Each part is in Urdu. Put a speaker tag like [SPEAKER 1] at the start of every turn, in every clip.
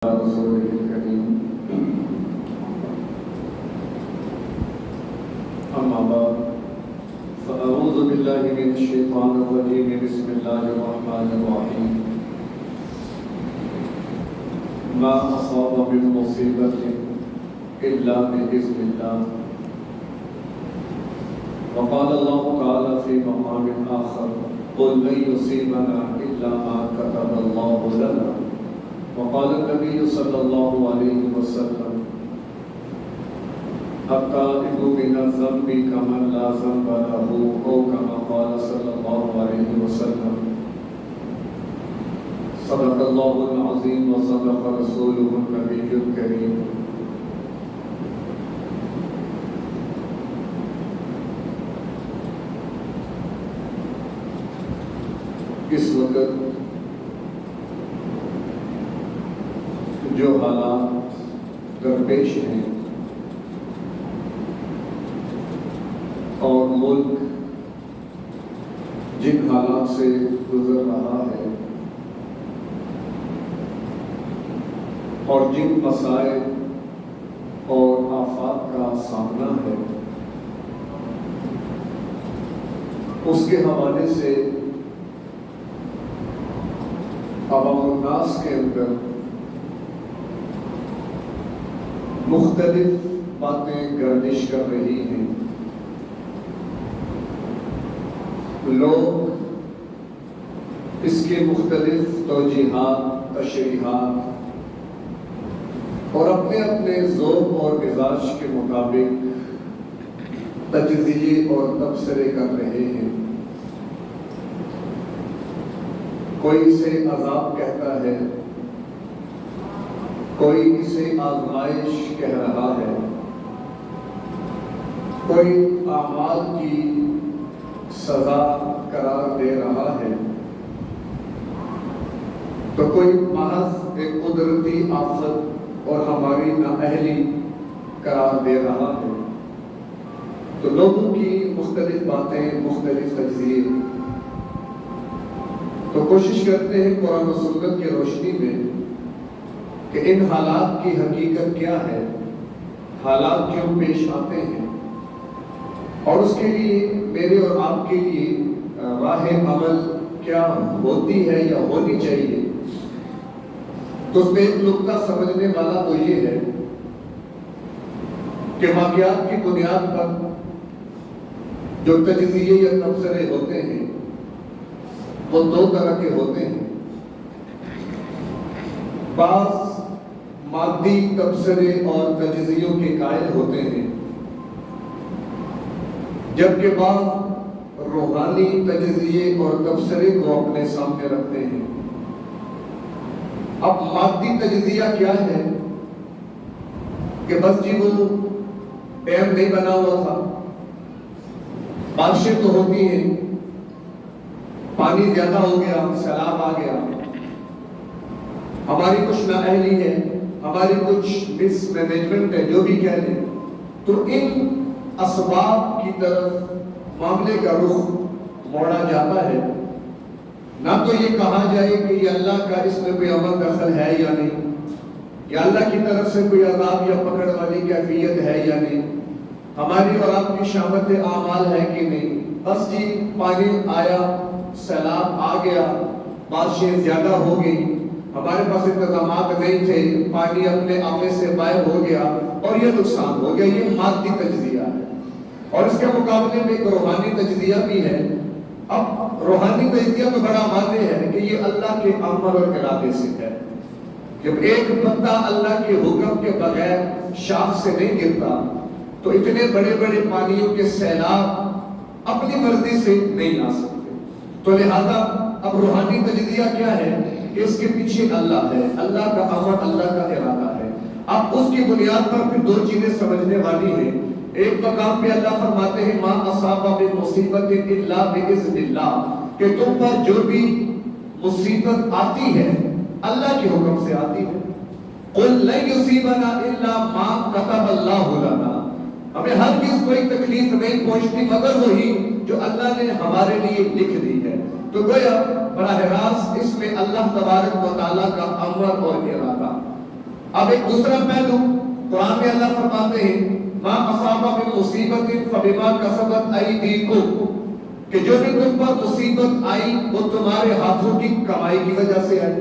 [SPEAKER 1] رسوله الكريم أما بعد فأعوذ بالله من الشيطان الرجيم بسم الله الرحمن الرحيم ما أصاب من مصيبة إلا بإذن الله وقال الله تعالى في مقام آخر قل لن يصيبنا إلا ما كتب الله لنا وقال النبي صلى الله عليه وسلم التائب من الذنب كمن لا ذنب له أو كما قال صلى الله عليه وسلم صدق الله العظيم وصدق رسوله النبي الكريم. اس وقت جو حالات درپیش ہیں اور ملک جن حالات سے گزر رہا ہے اور جن مسائل اور آفات کا سامنا ہے اس کے حوالے سے عوام الناس کے اندر مختلف باتیں گردش کر رہی ہیں. لوگ اس کے مختلف توجیحات، تشریحات اور اپنے اپنے ذوق اور مزاج کے مطابق تجزیے اور تبصرے کر رہے ہیں. کوئی اسے عذاب کہتا ہے، کوئی اسے آزمائش کہہ رہا ہے، کوئی اعمال کی سزا قرار دے رہا ہے، تو کوئی محض ایک قدرتی آفت اور ہماری نااہلی قرار دے رہا ہے. تو لوگوں کی مختلف باتیں، مختلف تجزیے. تو کوشش کرتے ہیں قرآن و سنت کی روشنی میں کہ ان حالات کی حقیقت کیا ہے، حالات کیوں پیش آتے ہیں، اور اس کے لیے میرے اور آپ کے لیے راہ عمل کیا ہوتی ہے یا ہونی چاہیے. تو اس میں ایک نقطہ سمجھنے والا تو یہ ہے کہ واقعات کی بنیاد پر جو تجزیے یا تبصرے ہوتے ہیں وہ دو طرح کے ہوتے ہیں. بعض مادی تبصرے اور تجزیوں کے قائل ہوتے ہیں، جبکہ بعض روحانی تجزیے اور تبصرے کو اپنے سامنے رکھتے ہیں. اب مادی تجزیہ کیا ہے کہ بس جی وہ ڈیم نہیں بنا ہوا تھا، بارشیں تو ہوتی ہیں، پانی زیادہ ہو گیا، سیلاب آ گیا، ہماری کچھ نااہلی ہے، ہماری کچھ مس مینجمنٹ ہے، جو بھی کہہ لیں. تو ان اسباب کی طرف معاملے کا رخ موڑا جاتا ہے. نہ تو یہ کہا جائے کہ یہ اللہ کا اس میں کوئی عمل دخل ہے یا نہیں، یا اللہ کی طرف سے کوئی عذاب یا پکڑ والی کیفیت ہے یا نہیں، ہماری اور آپ کی شامت اعمال ہے کہ نہیں. بس جی پانی آیا، سیلاب آ گیا، بارشیں زیادہ ہو گئی، ہمارے پاس انتظامات نہیں تھے، پانی اپنے آپے سے باہر ہو گیا اور یہ نقصان ہو گیا. یہ مادی تجزیہ ہے. اور اس کے مقابلے میں ایک روحانی تجزیہ بھی ہے. اب روحانی تجزیہ تو بڑا واضح ہے کہ یہ اللہ کے امر اور ارادے سے ہے. جب ایک بندہ اللہ کے حکم کے بغیر شاخ سے نہیں گرتا تو اتنے بڑے بڑے پانیوں کے سیلاب اپنی مرضی سے نہیں آ سکتے. تو لہذا اب روحانی تجزیہ کیا ہے کہ اس کے پیچھے اللہ ہے، اللہ کا امر، اللہ کا ارادہ ہے. اب اس کی بنیاد پر پھر دو چیزیں سمجھنے والی ہیں. ایک مقام پہ اللہ فرماتے ہیں ما اصاب من مصیبت الا باذن اللہ، کہ تم پر جو بھی مصیبت آتی ہے اللہ کے حکم سے آتی ہے. قل لن یصیبنا الا ما كتب اللہ لنا، ہمیں ہرگز کوئی تکلیف نہیں پہنچتی مگر وہی جو اللہ نے ہمارے لیے لکھ دی ہے. تو گویا براہ راست اس میں اللہ تبارک و تعالیٰ کا امر اور ارادہ. اب ایک دوسرا پہلو قرآن میں اللہ فرماتے ہیں ما اصاب من مصیبت فبما کسبت ایدیکم، کہ جو بھی تم پر مصیبت آئی وہ تمہارے ہاتھوں کی کمائی کی وجہ سے آئی.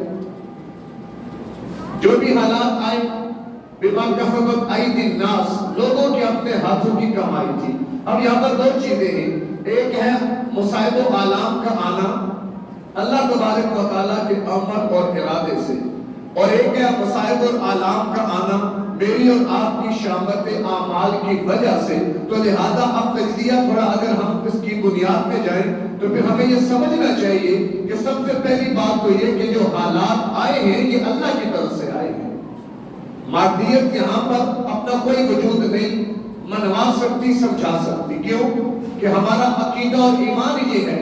[SPEAKER 1] جو بھی حالات آئے بما کسبت ایدی الناس، لوگوں کے اپنے ہاتھوں کی کمائی تھی. اب یہاں پر دو چیزیں ہیں، ایک ہے مصائب و آلام کا آنا اللہ تبارک و تعالیٰ کے امر اور ارادے سے، اور ایک ہے مصائب اور آلام کا آنا میری اور آپ کی شامت اعمال کی وجہ سے. تو لہذا اب تجزیہ تھوڑا اگر ہم اس کی بنیاد میں جائیں تو پھر ہمیں یہ سمجھنا چاہیے کہ سب سے پہلی بات تو یہ کہ جو حالات آئے ہیں یہ اللہ کی طرف سے آئے ہیں. مادیت یہاں پر اپنا کوئی وجود نہیں منوا سکتی، سمجھا سکتی. کیوں؟ کہ ہمارا عقیدہ اور ایمان یہ ہے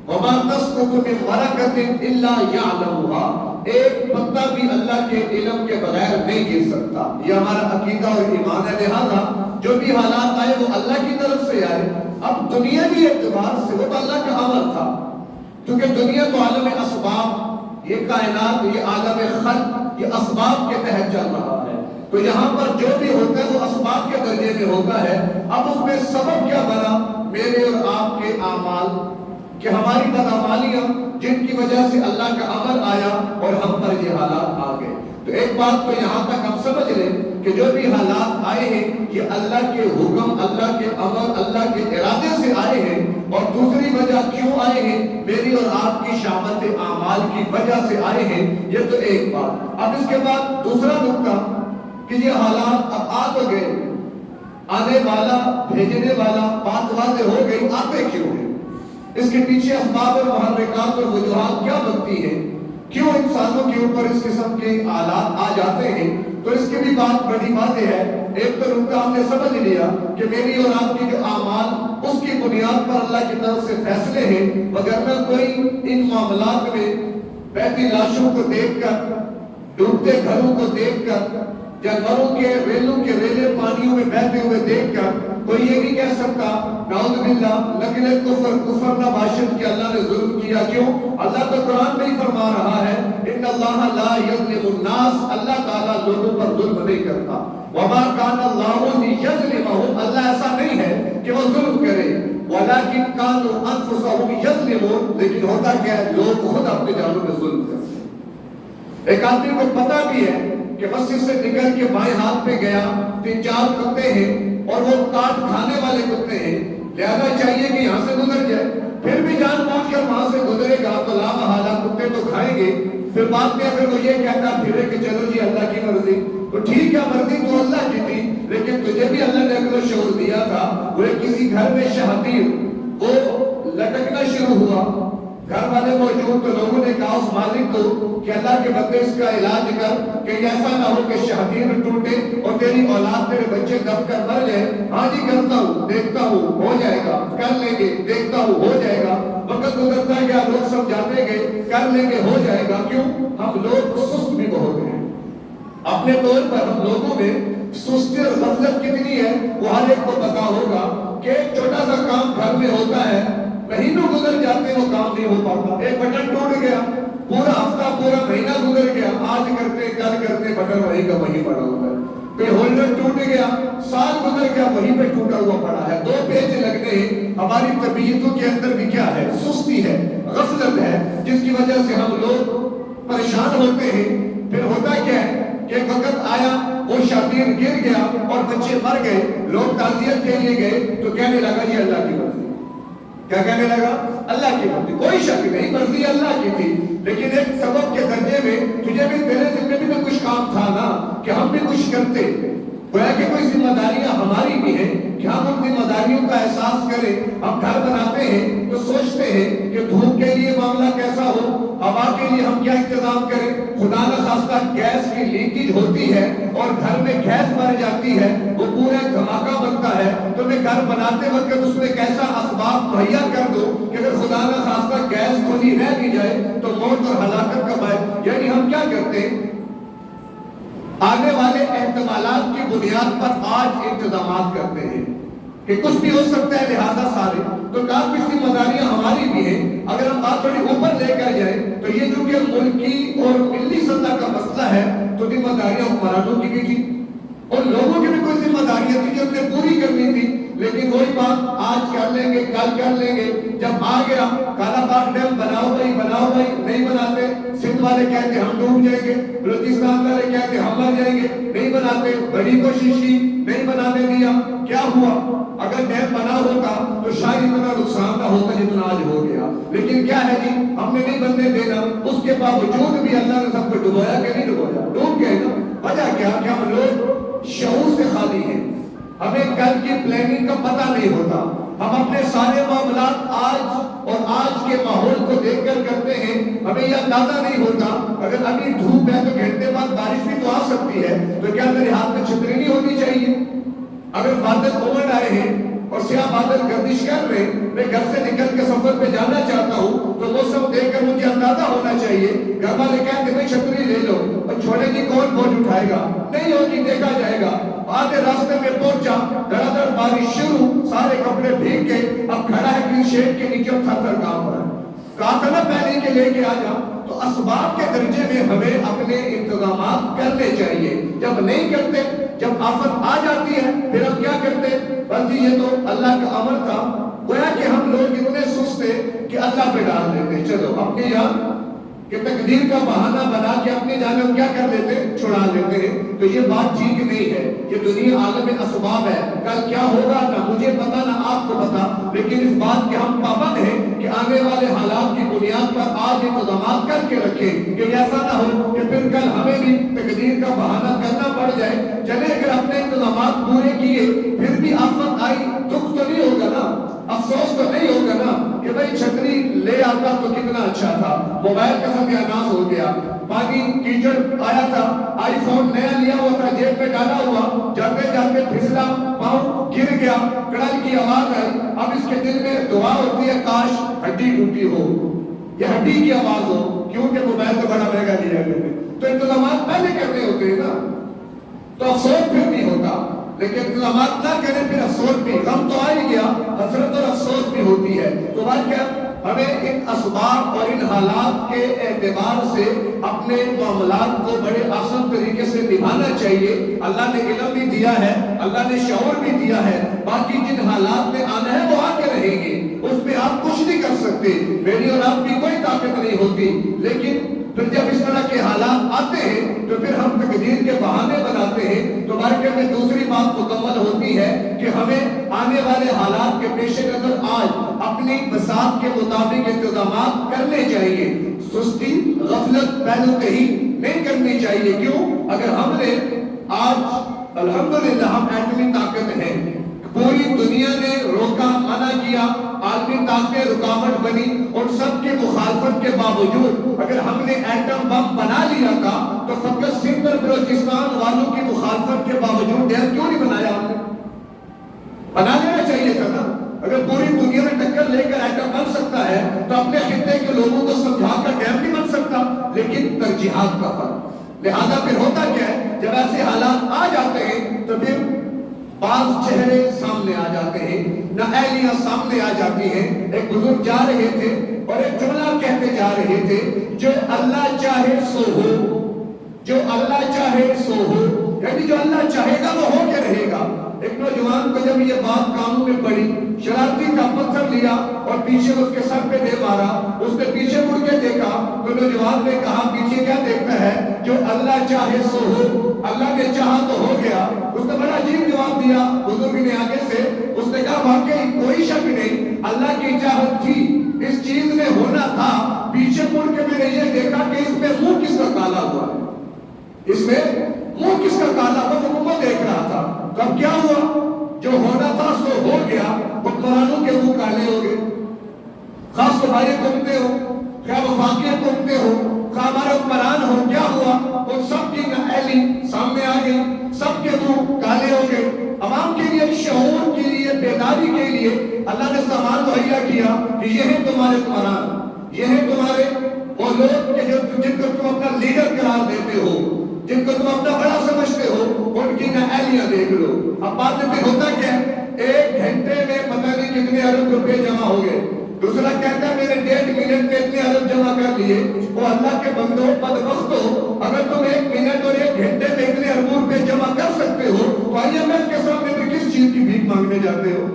[SPEAKER 1] وَمَا تَسْقُطُ مِنْ وَرَقَةٍ إِلَّا يَعْلَمُهَا، ایک پتا بھی اللہ کے علم کے بغیر نہیں گر سکتا. یہ ہمارا عقیدہ اور ایمان ہے. لہذا جو بھی حالات آئے وہ اللہ کی طرف سے آئے. اب دنیاوی اعتبار سے وہ تو اللہ کا امر تھا، کیونکہ دنیا تو عالم اسباب، یہ کائنات، یہ عالم خلق، یہ اسباب کے تحت چل رہا ہے. تو یہاں پر جو بھی ہوتا ہے وہ اسباب کے درجے میں ہوتا ہے. اب اس میں سبب کیا بنا؟ میرے اور آپ کے اعمال، کہ ہماری بدعمالیاں جن کی وجہ سے اللہ کا امر آیا اور ہم پر یہ حالات آ گئے. تو ایک بات تو یہاں تک ہم سمجھ لیں کہ جو بھی حالات آئے ہیں یہ اللہ کے حکم، اللہ کے امر، اللہ کے ارادے سے آئے ہیں. اور دوسری وجہ کیوں آئے ہیں؟ میری اور آپ کی شامت اعمال کی وجہ سے آئے ہیں. یہ تو ایک بات. اب اس کے بعد دوسرا نقطہ کہ یہ حالات اب آ تو گئے، آنے والا، بھیجنے والا، بات واضح ہو گئی، آتے کیوں ہیں؟ اس کے پیچھے اسباب اور محرکات اور وجوہات کیا بنتی ہیں؟ کیوں انسانوں کے اوپر اس قسم کے حالات آ جاتے ہیں؟ تو اس کی بھی بات بڑی واضح ہے. ایک تو نقطہ ہم نے سمجھ لیا کہ میری اور آپ کی جو اعمال اس کی بنیاد پر اللہ کی طرف سے فیصلے ہیں، وگرنہ کوئی ان معاملات میں بہتی لاشوں کو دیکھ کر، ڈوبتے گھروں کو دیکھ کر، جانوروں کے ریلوں کے ریلے پانیوں میں بہتے ہوئے دیکھ کر کوئی یہ نہیں کہہ سکتا نعوذ باللہ لکن کفر نہ باشد کہ اللہ نے ظلم کیا. کیوں؟ اللہ تو قرآن میں ہی فرما رہا ہے ان اللہ لا یظلم الناس، اللہ تعالیٰ لوگوں پر ظلم نہیں کرتا. وما کان اللہ لیظلمہم، اللہ ایسا نہیں ہے کہ وہ ظلم کرے. ولکن کانوا انفسہم یظلمون، لیکن ہوتا کیا ہے؟ لوگ خود اپنے جانوں میں ظلم کرتے ہیں. ایک آدمی کو پتہ بھی ہے کہ مسجد سے نکل کے بائیں ہاتھ پہ گیا، 3-4 کتے ہیں اور وہ کاٹ کھانے والے کتے ہیں، لہذا چاہیے کہ یہاں سے گزر جائے. پھر بھی جان بوجھ کر وہاں سے گزرے گا تو لا محالہ کتے تو کھائیں گے. پھر بعد میں اگر وہ یہ کہتا پھرے کہ چلو جی اللہ کی مرضی، تو ٹھیک ہے، مرضی تو اللہ کی تھی، لیکن تجھے بھی اللہ نے عقل و شعور دیا تھا. وہ کسی گھر میں شہادیر وہ لٹکنا شروع ہوا، گھر والے موجود، تو لوگوں نے کہا اس مالک کو کہ اللہ کے بندے اس کا علاج کر کہ ایسا نہ ہو کہ شہادیر ٹوٹے اور تیری اولاد، تیرے بچے دب کر مر جائے. ہاں جی کرتا ہوں، دیکھتا ہوں، ہو جائے گا، کر لیں گے، دیکھتا ہوں، ہو جائے گا. وقت گزرتا گیا، لوگ سمجھاتے گئے، کر لیں گے، ہو جائے گا. کیوں؟ ہم لوگ سست بھی بہت ہیں. اپنے طور پر ہم لوگوں میں سستی اور غفلت کتنی ہے وہ ہر ایک کو پتا ہوگا کہ ایک چھوٹا سا کام گھر میں ہوتا ہے، مہینوں گزر جاتے ہیں وہ کام نہیں ہو پاتا. ایک بٹن ٹوٹ گیا، پورا ہفتہ، پورا مہینہ گزر گیا، آج کرتے کل کرتے بٹن وہیں کا وہیں پڑا ہوا ہے. کوئی ہولڈر ٹوٹ گیا، سال گزر گیا، وہیں پہ ٹوٹا ہوا پڑا ہے. 2 پیج لگنے ہیں. ہماری طبیعتوں کے اندر بھی کیا ہے؟ سستی ہے، غفلت ہے، جس کی وجہ سے ہم لوگ پریشان ہوتے ہیں. پھر ہوتا کیا ہے کہ ایک وقت آیا وہ شادیر گر گیا اور بچے مر گئے، لوگ تعزیت کے لیے گئے تو کہنے لگا یہ اللہ کی مرضی. کیا کہنے لگا؟ اللہ کی مرضی. کوئی شک نہیں، مرضی اللہ کی تھی، لیکن ایک سبب کے درجے میں تجھے بھی، تیرے ذمہ بھی تو کچھ کام تھا نا کہ ہم بھی کچھ کرتے. گویا کہ کوئی ذمہ داریاں ہماری بھی ہیں کہ ہم ان ذمہ داریوں کا احساس کریں. ہم گھر بناتے ہیں تو سوچتے ہیں کہ دھوپ کے لیے معاملہ کیسا ہو، ہوا کے لیے ہم کیا انتظام کریں. خدا نخواستہ گیس کی لیکیج ہوتی ہے اور گھر میں گیس مر جاتی ہے، وہ پورا دھماکہ بنتا ہے. تو میں گھر بناتے وقت اس میں کیسا اسباب مہیا کر دو کہ اگر خدا نخواستہ گیس کھلی رہ بھی جائے تو موت اور ہلاکت کا باعث. یعنی ہم کیا کرتے ہیں؟ آنے والے احتمالات کی بنیاد پر آج انتظامات کرتے ہیں کہ کچھ بھی ہو سکتا ہے لہذا سارے، تو کافی ذمہ داریاں ہماری بھی ہیں۔ اگر ہم بات تھوڑی اوپر لے کر جائیں تو یہ جو کہ ملکی اور ملی سطح کا مسئلہ ہے، تو ذمہ داریاں حکمرانوں کی بھی تھی اور لوگوں کی بھی کوئی ذمہ داریاں تھی جو ہم نے پوری کرنی تھی، لیکن وہی بات آج کر لیں گے کل کر لیں گے، جب آ گیا کالا باغ ڈیم بناؤ بھائی نہیں بناتے، سندھ والے کہتے ہم ڈوب جائیں گے، بلوچستان والے کہتے ہم مر جائیں گے، نہیں بناتے، بڑی کوشش کی نہیں بنانے دیا، کیا ہوا؟ اگر ڈیم بنا ہوتا تو شاید اتنا نقصان نہ ہوتا جتنا آج ہو گیا، لیکن کیا ہے جی ہم نے نہیں بننے دینا، اس کے باوجود بھی اللہ نے سب کو ڈبویا کہ نہیں ڈبویا؟ ڈوب گئے نا۔ وجہ کیا کہ ہم لوگ شعور سے خالی ہیں، ہمیں کل کی پلاننگ کا پتہ نہیں ہوتا، ہم اپنے سارے معاملات آج کے ماحول کو دیکھ کر کرتے ہیں، ہمیں یہ اندازہ نہیں ہوتا اگر ابھی دھوپ ہے تو گھنٹے بعد بارش بھی تو آ سکتی ہے، تو کیا میرے ہاتھ میں چھتری نہیں ہونی چاہیے؟ اگر بادل امڑ آئے ہیں اور سیاہ بادل گردش کر رہے ہیں، میں گھر سے نکل کے سفر پہ جانا چاہتا ہوں تو موسم دیکھ کر مجھے اندازہ ہونا چاہیے، گھر والے کہتے ہیں چھتری لے لو اور چھوڑے گی کون بوجھ اٹھائے گا؟ نہیں ہوگی، دیکھا جائے گا۔ آدھے راستے میں پہنچا، دھڑا بارش شروع، سارے کپڑے بھیگ گئے، اب کھڑا ہے کہ شیڈ کے نیچے تھر تھر کام رہا ہے، کہا تھا نا پہلے کے لے کے آ جا۔ تو اسباب کے درجے میں ہمیں اپنے انتظامات کرنے چاہیے، جب نہیں کرتے، جب آفت آ جاتی ہے پھر ہم کیا کرتے؟ بس جی یہ تو اللہ کا امر تھا، گویا کہ ہم لوگ اتنے سست تھے کہ اللہ پہ ڈال دیتے، چلو اپنے یہاں کہ تقدیر کا بہانہ بنا کے اپنی جانب کیا کر لیتے؟ چھڑا لیتے ہیں۔ تو یہ بات ٹھیک نہیں ہے، یہ دنیا عالم اسباب ہے، کل کیا ہوگا نہ مجھے پتا نہ آپ کو پتا، لیکن اس بات کے ہم پابند ہیں کہ آنے والے حالات کی بنیاد پر آج انتظامات کر کے رکھیں کہ ایسا نہ ہو کہ پھر کل ہمیں بھی تقدیر کا بہانہ کرنا پڑ جائے۔ چلے اگر اپنے انتظامات پورے کیے پھر بھی آفت آئی، دکھ تو نہیں ہوگا نا، افسوس تو نہیں ہوگا نا کہ بھائی چھتری لے آتا تو کتنا اچھا تھا، موبائل کا ستیاناش ہو گیا، پانی کیچڑ آیا تھا، آئی فون نیا لیا ہوا تھا جیب میں ڈالا ہوا، جاتے جاتے پھسلا، پاؤں گر گیا، کڑل کی آواز آئی، اب اس کے دل میں دعا ہوتی ہے کاش ہڈی ٹوٹی ہو، یہ ہڈی کی آواز ہو، کیونکہ موبائل تو بڑا مہنگا لیا گیا ہے۔ تو انتظامات پہلے کرنے ہوتے ہیں نا، تو افسوس پھر نہیں ہوتا، لیکن انتظامات نہ کریں پھر افسوس بھی، غم تو آ ہی گیا، حسرت اور افسوس بھی ہوتی ہے۔ تو بات کیا ہمیں ان اسباب اور ان حالات کے اعتبار سے اپنے معاملات کو بڑے آسان طریقے سے نبھانا چاہیے۔ اللہ نے علم بھی دیا ہے، اللہ نے شعور بھی دیا ہے، باقی جن حالات میں آنا ہے وہ آ کے رہیں گے، اس میں آپ کچھ نہیں کر سکتے، میری اور آپ کی کوئی طاقت نہیں ہوتی، لیکن پھر جب اس طرح کے حالات آتے ہیں تو پھر ہم تقدیر کے بہانے بناتے ہیں۔ تو مارکیٹ میں دوسری بات مکمل ہوتی ہے کہ ہمیں آنے والے حالات کے پیش نظر آج اپنی بساط کے مطابق انتظامات کرنے چاہیے، سستی غفلت پہلو کہیں نہیں کرنی چاہیے۔ کیوں؟ اگر ہم نے آج الحمدللہ ہم ایٹمی طاقت ہیں، پوری دنیا نے روکا منع کیا، عالمی طاقتیں رکاوٹ بنی، اور سب کے مخالفت کے باوجود اگر ہم نے ایٹم بم بنا لیا تھا تو فقط سندھ اور بلوچستان والوں کی مخالفت کے باوجود ڈیم کیوں نہیں بنایا؟ ہم نے بنا لینا چاہیے تھا نا۔ اگر پوری دنیا میں ٹکر لے کر ایٹم بن سکتا ہے تو اپنے خطے کے لوگوں کو سمجھا کر ڈیم نہیں بن سکتا، لیکن ترجیحات کا فرق۔ لہذا پھر ہوتا کیا ہے، جب ایسے حالات آ جاتے ہیں تو پھر بعض چہرے سامنے آ جاتے ہیں، نااہلیاں سامنے آ جاتی ہیں۔ ایک بزرگ جا رہے تھے اور ایک جملہ کہتے جا رہے تھے، جو اللہ چاہے سو ہو، جو اللہ چاہے سو ہو، یعنی جو اللہ چاہے گا وہ ہو کے رہے گا۔ ایک نوجوان کو جب یہ بات کانوں میں پڑی، شرارتی کا پتھر لیا اور پیچھے اس کے سر پہ دے مارا، اس نے پیچھے مڑ کے دیکھا تو نوجوان نے کہا پیچھے کیا دیکھتا ہے، جو اللہ چاہے سو ہو، اللہ نے چاہا تو ہو گیا۔ اس نے بڑا عجیب جواب دیا بزرگ نے آگے سے، اس نے کہا واقعی کوئی شک نہیں، اللہ کی چاہت تھی، اس چیز نے ہونا تھا، پیچھے مڑ کے میں نے یہ دیکھا کہ اس میں منہ کس کا کالا ہوا ہے، اس میں منہ کس کا کالا ہوا، وہ دیکھ رہا تھا۔ تو اب کیا ہوا، جو ہونا تھا سو ہو گیا، حکمرانوں کے منہ کالے ہو گئے، خاص تمہارے گھومتے ہو، کیا وفاقی گھومتے ہو، کیا ہمارے حکمران ہو، کیا ہوا، ان سب کی نااہلی سامنے آ گئی، سب کے منہ کالے ہو گئے۔ عوام کے لیے، شعور کے لیے، بیداری کے لیے اللہ نے سامان مہیا کیا کہ یہ ہیں تمہارے حکمران، یہ ہیں تمہارے وہ لوگ کہ جن کو تم اپنا لیڈر قرار دیتے ہو، جن کو تم اپنا بڑا سمجھتے ہو، ان کی نااہلیاں دیکھ لو۔ اب بات میں ہوتا کیا ہے، 1 گھنٹے میں پتہ نہیں کتنے ارب روپے جمع ہو گئے، دوسرا کہتا ہے میں نے 1.5 منٹ میں اتنے ارب جمع کر لیے۔ وہ اللہ کے بندو بدبختو، اگر تم 1 منٹ اور 1 گھنٹے میں اتنے اربوں روپے جمع کر سکتے ہو تو IMF کے سامنے بھی کس چیز کی بھیک مانگنے جاتے ہو؟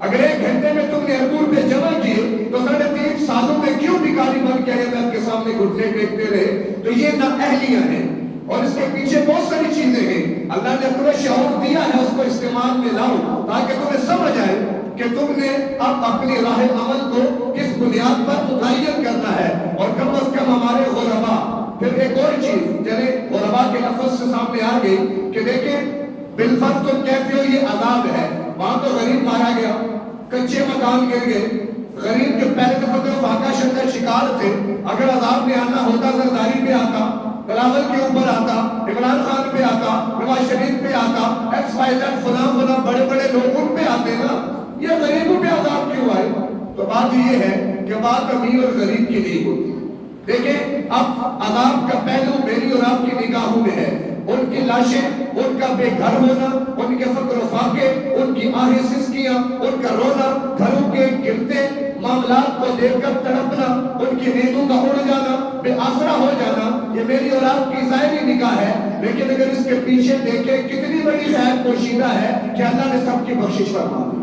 [SPEAKER 1] اگر 1 گھنٹے میں تم نے اربوں روپے جمع کیے تو 3.5 سالوں میں کیوں بھکاری بن کے IMF کے سامنے گھٹنے ٹیکتے رہے؟ تو یہ نااہلیاں ہیں اور اس کے پیچھے بہت ساری چیزیں ہیں۔ اللہ نے تمہیں شعور دیا ہے، اس کو استعمال میں لاؤ تاکہ تمہیں سمجھ آئے کہ تم نے اب اپنی راہ عمل کو کس بنیاد پر متعین کرنا ہے، اور کم از کم ہمارے غربا۔ پھر ایک اور چیز چلے غربا کے لفظ سے سامنے آ گئی کہ دیکھیں بالفرض تم کہتے ہو یہ عذاب ہے، وہاں تو غریب مارا گیا، کچے مکان گر گئے، غریب کے پہلے تو فقر فاقہ شدہ شکار تھے، اگر عذاب میں آنا ہوتا زرداری پہ آتا، بلاول کے اوپر آتا، عمران خان پہ آتا، نواز شریف پہ آتا، XYZ فلاں بڑے بڑے لوگ ان پہ آتے نا، یہ غریبوں پہ عذاب کیوں آئے؟ تو بات یہ ہے کہ بات امیر اور غریب کی نہیں ہوتی۔ دیکھیں اب عذاب کا پہلو میری اور آپ کی نگاہوں میں ہے، ان کی لاشیں، ان کا بے گھر ہونا، ان کے فقر و فاقے، ان کی آہیں سسکیاں، ان کا رونا، گھروں کے گرتے معاملات کو دیکھ کر تڑپنا، ان کی نیندوں کا اڑ جانا، بے آسرا ہو جانا، یہ میری اور آپ کی ظاہری نگاہ ہے، لیکن اگر اس کے پیچھے دیکھیں کتنی بڑی خیر پوشیدہ ہے کہ اللہ نے سب کی بخشش فرما دی،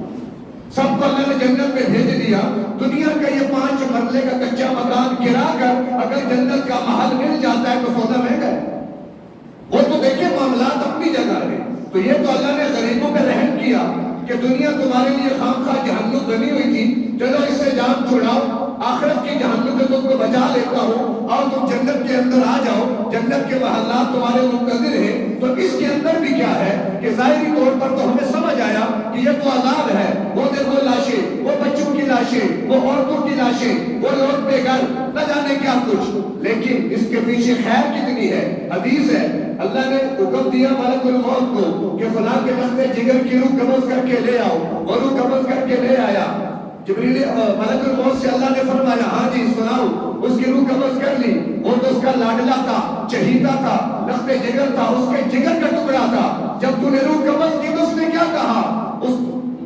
[SPEAKER 1] سب کو اللہ نے جنت میں بھیج دیا۔ دنیا کا یہ 5 مرلے کا کچا مکان گرا کر اگر جنت کا محل مل جاتا ہے تو سونا مہنگا ہے۔ وہ تو دیکھیں معاملات اپنی جگہ ہے، تو یہ تو اللہ نے غریبوں پہ رحم کیا کہ دنیا تمہارے لیے خام خواہ جہنم بنی ہوئی تھی، چلو اس سے جان چھڑاؤ، آخرت کی جہنم سے تم کو بچا لیتا ہوں، اور تم جنت کے اندر آ جاؤ، جنت کے محلات تمہارے منتظر ہیں۔ تو اس کے اندر بھی کیا ہے کہ ظاہری طور پر تو ہمیں سمجھ آیا کہ یہ تو عذاب ہے، وہ دیکھو لاشیں، وہ بچوں کی لاشیں، وہ عورتوں کی لاشیں، وہ لوگ بے گھر، نہ جانے کیا کچھ، لیکن اس کے پیچھے خیر کتنی ہے۔ حدیث ہے اللہ نے حکم دیا ملک الموت کو کہ فلاں کے تختے جگر کی روح قبض کر کے لے آؤ، وہ روح قبض کر کے لے آیا، جبریل ملک الموت سے اللہ نے فرمایا ہاں جی سناؤ، اس کی روح قبض کر لی، وہ تو اس کا لاڈلا تھا، چہیتا تھا، لخت جگر تھا، اس کے جگر کا ٹکڑا تھا، جب تو نے روح قبض کی تو اس نے کیا کہا؟ اس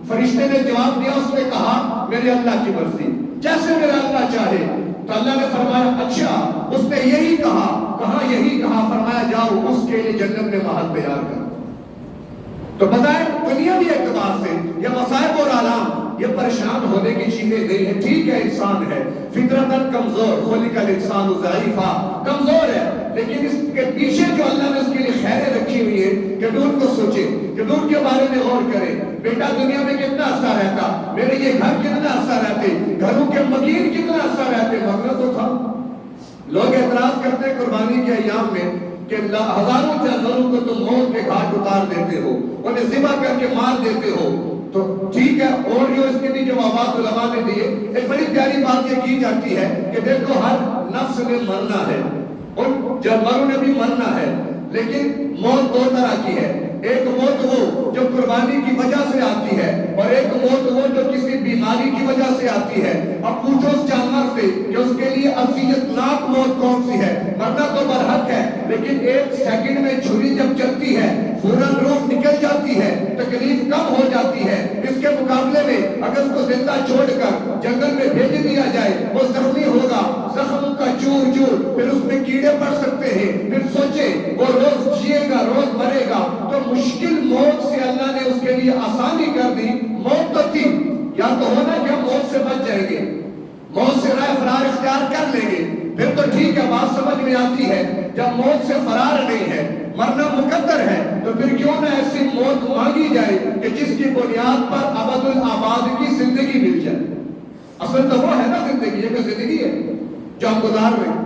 [SPEAKER 1] فرشتے نے جواب دیا، اس نے کہا میرے اللہ کی مرضی، جیسے میرا اللہ چاہے۔ تو اللہ نے فرمایا اچھا اس نے یہی کہا، کہاں یہی کہا؟ فرمایا جاؤ اس کے لیے جنت میں محل تیار کر۔ تو بظاہر دنیاوی اعتبار سے یہ مصائب اور آلام یہ پریشان ہونے کی چیزیں نہیں ہے، ٹھیک ہے انسان ہے فطرتاً کمزور، خلق الانسان ضعیفا، کمزور ہے، لیکن اس کے پیچھے جو اللہ نے اس کے لیے خیریں رکھی ہوئی ہے کہ ان کو سوچے، کہ ان کے بارے میں غور کرے، بیٹا دنیا میں کتنا عرصہ رہتا، میرے یہ گھر کتنا عرصہ رہتے، گھروں کے مکین کتنا عرصہ رہتے، مرنا تو تھا۔ لوگ اعتراض کرتے ہیں قربانی کے ایام میں کہ ہزاروں جانوروں کو تم موت کے گھاٹ اتار دیتے ہو، انہیں ذبح کر کے مار دیتے ہو، تو ٹھیک ہے، اور جو اس کے بھی جوابات علماء نے دیے، ایک بڑی پیاری بات یہ کی جاتی ہے کہ دیکھو ہر نفس نے مرنا ہے، ان جانوروں نے بھی مرنا ہے، لیکن موت 2 طرح کی ہے، ایک موت وہ جو قربانی کی وجہ سے آتی ہے، اور ایک موت وہ جو کسی بیماری کی وجہ سے آتی ہے۔ اب پوچھو اس جانور سے کہ اس کے لیے اذیت ناک موت کون سی ہے؟ مرنا تو برحق ہے، لیکن 1 سیکنڈ میں چھری جب چلتی ہے فوراً روح نکل جاتی ہے، تکلیف کم ہو جاتی ہے۔ اس کے مقابلے میں اگر اس کو زندہ چھوڑ کر جنگل میں بھیج دیا جائے، وہ زخمی ہوگا، زخم کا چور چور، پھر اس میں کیڑے پڑ سکتے ہیں، پھر سوچیں وہ روز جیے گا روز مرے گا۔ تو مشکل موت سے اللہ نے اس کے لیے آسانی کر دی۔ موت تو تھی، یا تو ہونا کہ ہم موت سے بچ جائیں گے، موت سے راہ فرار اختیار کر لیں گے، پھر تو ٹھیک ہے، بات سمجھ میں آتی ہے۔ جب موت سے فرار نہیں ہے، مرنا مقدر ہے، تو پھر کیوں نہ ایسی موت مانگی جائے کہ جس کی بنیاد پر ابد الآباد کی زندگی مل جائے۔ اصل تو وہ ہے نا زندگی، یہ کوئی زندگی ہے جو ہم گزار رہے ہیں۔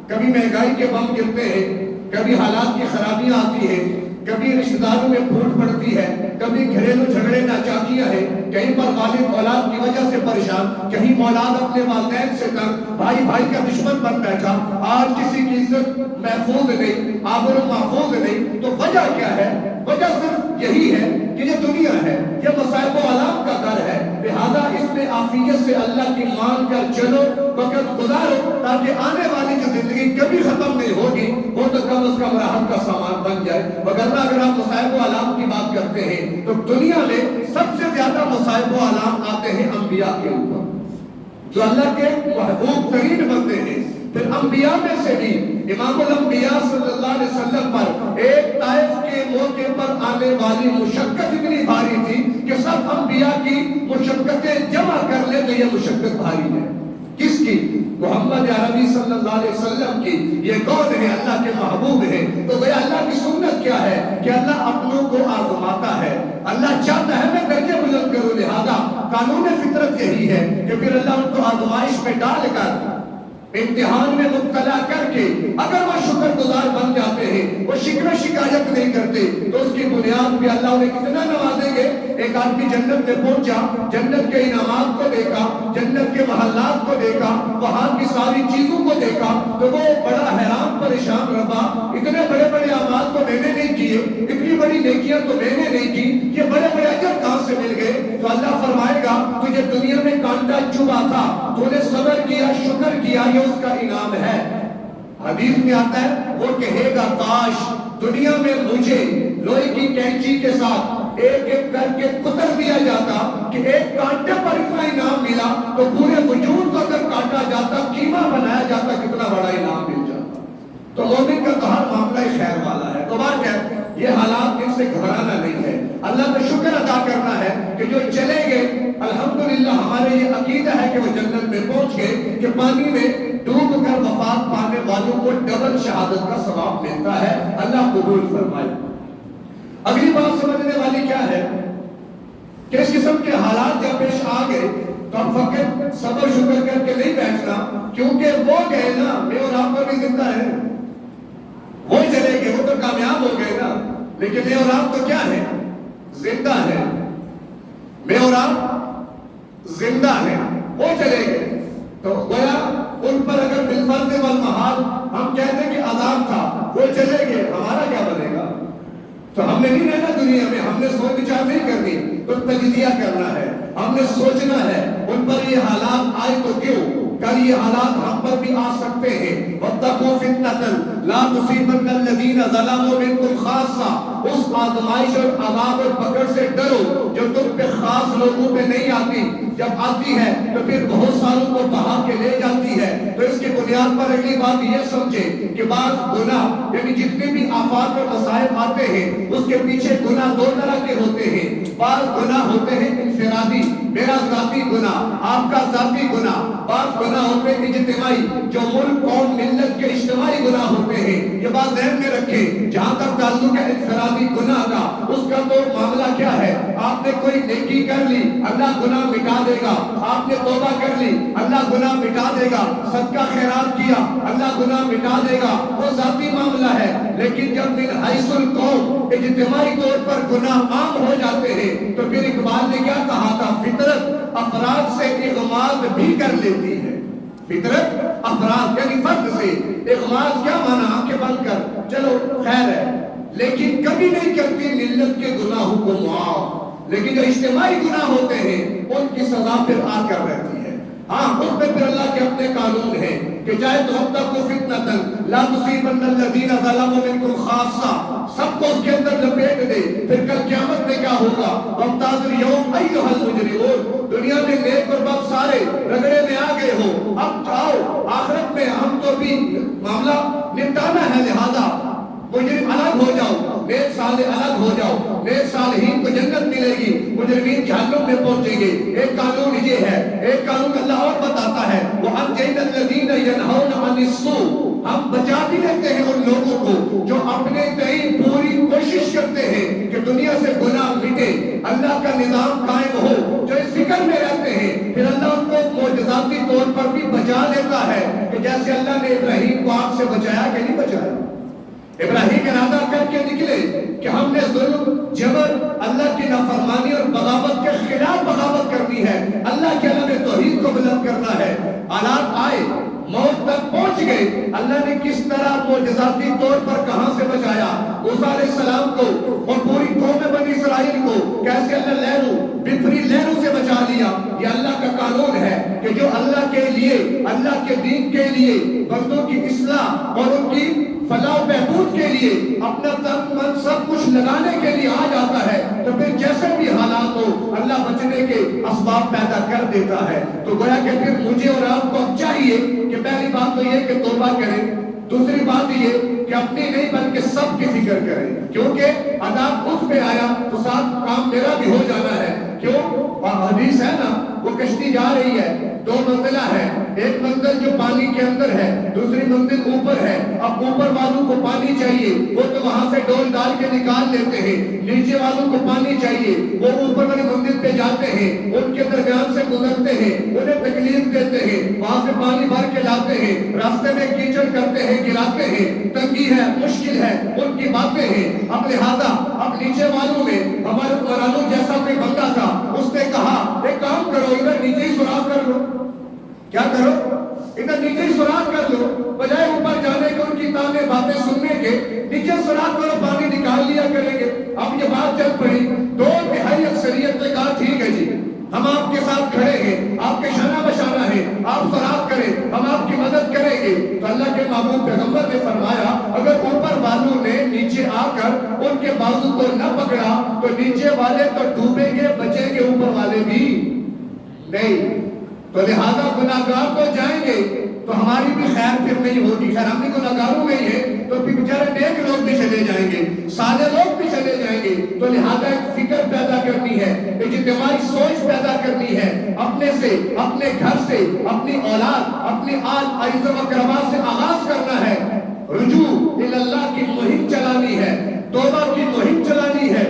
[SPEAKER 1] کبھی مہنگائی کے بم گرتے ہیں، کبھی حالات کی خرابیاں آتی ہیں، کبھی رشتہ داروں میں پھوٹ پڑتی ہے، کبھی گھریلو جھگڑے ناچاکیاں ہیں، کہیں پر والد اولاد کی وجہ سے پریشان، کہیں اولاد اپنے والدین سے تنگ، بھائی بھائی کا دشمن بن بیٹھا، آج کسی کی عزت محفوظ نہیں، آبرو محفوظ نہیں۔ تو وجہ کیا ہے؟ وجہ صرف یہی ہے کہ یہ دنیا ہے، یہ مصائب و آلام کا گھر ہے، لہذا اس میں عافیت سے اللہ کی مان کر چلو، وقت گزارو، تاکہ آنے والی جو زندگی کبھی ختم نہیں ہوگی وہ تو کم از کا مراحل کا سامان بن جائے. وگرنہ اگر آپ مصائب و آلام کی بات کرتے ہیں تو دنیا میں سب سے زیادہ مصائب و آلام آتے ہیں انبیاء کے اوپر جو اللہ کے محبوب ترین بندے ہیں. پھر انبیاء میں سے بھی امام الانبیاء صلی اللہ علیہ وسلم پر ایک طائف کے موقع پر آنے والی مشقت اتنی بھاری تھی کہ سب انبیاء کی مشقتیں جمع کر لے تو یہ مشقت بھاری ہے. کس کی؟ محمد عربی صلی اللہ علیہ وسلم کی. یہ کون ہے؟ اللہ کے محبوب ہیں. تو بھئی اللہ کی سنت کیا ہے کہ اللہ اپنوں کو آزماتا ہے. اللہ چاہتا ہے میں درجے بلند کروں، لہذا قانون فطرت یہی ہے کہ پھر اللہ ان کو آزمائش میں ڈال کر امتحان میں مبتلا کر کے اگر وہ شکر گزار بن جاتے ہیں، وہ شکر و شکایت نہیں کرتے، تو اس کی بنیاد پہ اللہ انہیں کتنا نوازیں گے. ایک آدمی جنت میں پہنچا، جنت کے انعامات کو دیکھا، جنت کے محلات کو دیکھا، وہاں کی ساری چیزوں کو دیکھا تو وہ بڑا حیران پریشان رہا. اتنے بڑے بڑے اعمال تو میں نے نہیں کیے، اتنی بڑی نیکیاں تو میں نے نہیں کی، یہ بڑے بڑے اجر کہاں سے مل گئے؟ تو اللہ فرمائے گا تجھے دنیا میں کانٹا چبھا تھا، تو نے صبر کیا، شکر کیا، یہ اس کا انعام ہے. حدیث میں آتا ہے وہ کہے گا کاش دنیا میں مجھے لوہے کی کینچی کے ساتھ ایک ایک کر کے کتر دیا جاتا کہ ایک کانٹے پر اتنا انعام ملا تو پورے وجود کو اگر کاٹا جاتا، قیمہ بنایا جاتا، کتنا بڑا انعام مل جاتا. تو مومن کا تو ہر معاملہ خیر والا ہے. تو بات ہے یہ حالات ان سے گھبرانا نہیں ہے، اللہ کا شکر ادا کرنا ہے کہ جو چلے گئے الحمدللہ ہمارے یہ عقیدہ ہے کہ وہ جنت میں پہنچ گئے کہ پانی میں ڈوب کر وفات پانے والوں کو ڈبل شہادت کا ثواب ملتا ہے. اللہ قبول فرمائے. اگلی بات سمجھنے والی کیا ہے کہ اس قسم کے حالات جب پیش آ گئے تو ہم فقط صبر شکر کر کے نہیں بیٹھنا، کیونکہ وہ گئے نا، میں اور آپ تو بھی زندہ ہے. وہ چلے گئے، وہ تو کامیاب ہو گئے نا، لیکن میں اور آپ تو کیا ہے؟ زندہ ہے. میں اور آپ زندہ ہے. وہ چلے گئے تو گویا ان پر اگر بالفرض والمحال ہم کہتے ہیں کہ عذاب تھا، وہ چلے گئے، ہمارا کیا بنے گا؟ تو ہم نے نہیں رہنا دنیا میں، ہم نے سوچ بچار نہیں کرنی، تو تجزیہ کرنا ہے، ہم نے سوچنا ہے ان پر یہ حالات آئے تو کیوں؟ کل یہ حالات ہم پر بھی آ سکتے ہیں. وَاتَّقُوا فِتْنَةً لَا تُصِيبَنَّ الَّذِينَ ظَلَمُوا مِنكُمْ خَاصَّةً. اس آزمائش اور عذاب اور پکڑ سے ڈرو جو تم پہ خاص لوگوں پہ نہیں آتی، جب آتی ہے تو پھر بہت ساروں کو بہا کے لے جاتی ہے. تو اس کی بنیاد پر اگلی بات یہ سمجھے کہ بعض گناہ یعنی جتنے بھی آفات اور مصائب آتے ہیں اس کے پیچھے گناہ دو طرح کے ہوتے ہیں. بعض گناہ ہوتے ہیں انفرادی، میرا ذاتی گناہ، آپ کا ذاتی گناہ. بعض گناہ ہوتے ہیں اجتماعی، جو ملک قوم ملت کے اجتماعی گناہ ہوتے ہیں. یہ بات ذہن میں رکھیں. جہاں تک تعلق ہے انفرادی گناہ کا، اس کا تو معاملہ کیا ہے؟ آپ نے کوئی نیکی کر لی، اللہ گناہ مٹا دے گا. آپ نے توبہ کر لی، اللہ گناہ مٹا دے گا. صدقہ خیرات کیا، اللہ گناہ مٹا دے گا. وہ ذاتی معاملہ ہے. لیکن جب من حیث القوم اجتماعی طور پر گناہ عام ہو جاتے ہیں تو پھر اقبال نے کیا کہا تھا؟ فطرت افراد سے اغماض بھی کر لیتی ہے. فطرت افراد یعنی فرد سے اغماض کیا مانا؟ آنکھیں بند کر چلو خیر ہے، لیکن کبھی نہیں کرتی ملت کے گناہوں کو معاف. لیکن جو اجتماعی گناہ ہوتے ہیں ان کی سزا پھر آ کر رہتی ہے. ہاں اس میں پھر اللہ کے اپنے قانون ہیں کہ چاہے تو وَاتَّقُوا فِتْنَةً لَا تُصِيبَنَّ الَّذِينَ ظَلَمُوا مِنكُمْ خَاصَّةً. سب کو اس کے اندر لپیٹ دے. پھر کل قیامت میں کیا ہوگا؟ وَامْتَازُوا الْيَوْمَ أَيُّهَا الْمُجْرِمُونَ. دنیا میں نیک اور بد سارے رگڑے میں آ گئے ہو، اب جاؤ آخرت میں ہم تو بھی معاملہ نپٹانا ہے، لہذا مجرم الگ ہو جاؤ، نیک صالح الگ ہو جاؤ. نیک صالحین کو جنت ملے گی، مجرمین جہنم میں پہنچیں گے. ایک قانون یہ ہے. ایک قانون اللہ اور بتاتا ہے وَأَنْجَيْنَا الَّذِينَ يَنْهَوْنَ عَنِ السُّوءِ. ہم بچا بھی لیتے ہیں ان لوگوں کو جو اپنے تئیں پوری کوشش کرتے ہیں کہ دنیا سے گناہ مٹے، اللہ کا نظام قائم ہو، جو اس فکر میں رہتے ہیں. پھر اللہ ان کو معجزاتی طور پر بھی بچا لیتا ہے کہ جیسے اللہ نے ابراہیم کو آگ سے بچایا کہ نہیں بچایا. ابراہیم ارادہ کر کے نکلے کہ ہم نے ظلم، جبر، اللہ کی نافرمانی اور بغاوت کے خلاف بغاوت کرنی ہے، اللہ کے علم توحید کو بلند کرنا ہے. حالات آئے، موت تک پہنچ گئے. اللہ نے کس طرح معجزاتی طور پر کہاں سے بچایا؟ موسیٰ علیہ السلام کو اور پوری قوم بنی اسرائیل کو کیسے اللہ لہروں بفری لہروں سے بچا لیا. یہ اللہ کا قانون ہے کہ جو اللہ کے لیے، اللہ کے دین کے لیے بندوں کی اصلاح اور ان کی فلاح و بہبود کے لیے اپنا تن من سب کچھ لگانے کے لیے آ جاتا ہے تو پھر جیسے بھی حالات ہو اللہ بچنے کے اسباب پیدا کر دیتا ہے. تو گویا کہ پھر مجھے اور آپ کو اب چاہیے کہ پہلی بات تو یہ کہ توبہ کریں, دوسری بات یہ کہ اپنی نہیں بلکہ سب کی فکر کریں, کیونکہ عذاب اس پہ آیا تو ساتھ کام میرا بھی ہو جانا ہے. کیوں؟ اور حدیث ہے نا, وہ کشتی جا رہی ہے, 2 منزلہ ہے, ایک منزل جو پانی کے اندر ہے, دوسری منزل اوپر ہے. اب اوپر والوں کو پانی چاہیے, وہ تو وہاں سے ڈول ڈال کے نکال لیتے ہیں. نیچے والوں کو پانی چاہیے, وہ اوپر والی منزل پہ جاتے ہیں, ان کے درمیان سے گزرتے ہیں, انہیں تکلیف دیتے ہیں, وہاں سے پانی بھر کے لاتے ہیں, راستے میں کیچڑ کرتے ہیں, گراتے ہیں, تنگی ہے, مشکل ہے, ان کی باتیں ہیں. اب لہذا اب نیچے والوں میں ہمارے قرآنوں جیسا کوئی بندہ تھا, اس نے کہا ایک کام کرو, ادھر نیچے ہی سراغ کر لو. کیا کرو؟ ادھر نیچے ہی سراغ کر لو, بجائے اوپر جانے کے ان کی تانے باتیں سننے کے, نیچے سراغ کرو, پانی نکال لیا کریں گے. اب یہ بات چل پڑی, 2/3 اکثریت نے کہا ٹھیک ہے جی, ہم آپ کے ساتھ کھڑے ہیں, آپ کے شانہ بشانہ ہیں, آپ سراغ کریں, ہم آپ کی مدد کریں گے. تو اللہ کے محبوب پیغمبر نے فرمایا اگر اوپر والوں نے نیچے آ کر ان کے بازو کو نہ پکڑا تو نیچے والے تو ڈوبیں گے, بچیں گے اوپر والے بھی نہیں. تو لہذا گناہگار تو جائیں گے تو ہماری بھی خیر پھر نہیں ہوگی. خیر ہم بھی گناہگاروں میں ہی ہیں تو پھر بیچارے نیک لوگ بھی چلے جائیں گے, سادے لوگ بھی چلے جائیں گے. تو لہذا ایک فکر پیدا کرنی ہے, ایک اجتماعی سوچ پیدا کرنی ہے, اپنے سے, اپنے گھر سے, اپنی اولاد, اپنی آل عزیز و اقربا سے آغاز کرنا ہے. رجوع اللہ کی مہم چلانی ہے, توبہ کی مہم چلانی ہے.